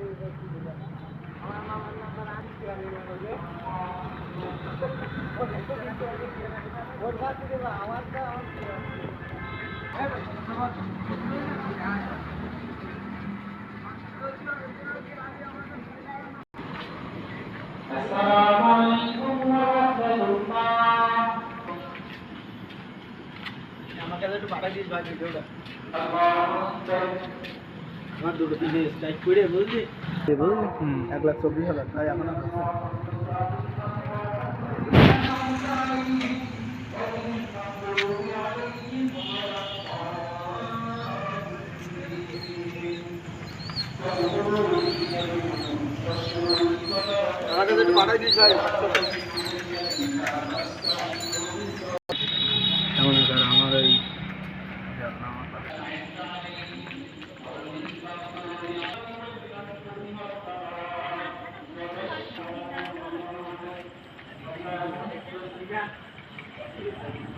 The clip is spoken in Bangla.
Assalamualaikum warahmatullahi আমাকে একটু পাঠাই দিস ভাই ভিডিওটা আমার দুটো দিনে স্ট্রাইক করে বুঝলি 1,24,000 তাই এখন আমাকে একটু পাঠাই দিস ভাই এমন স্যার আমার এই Yeah.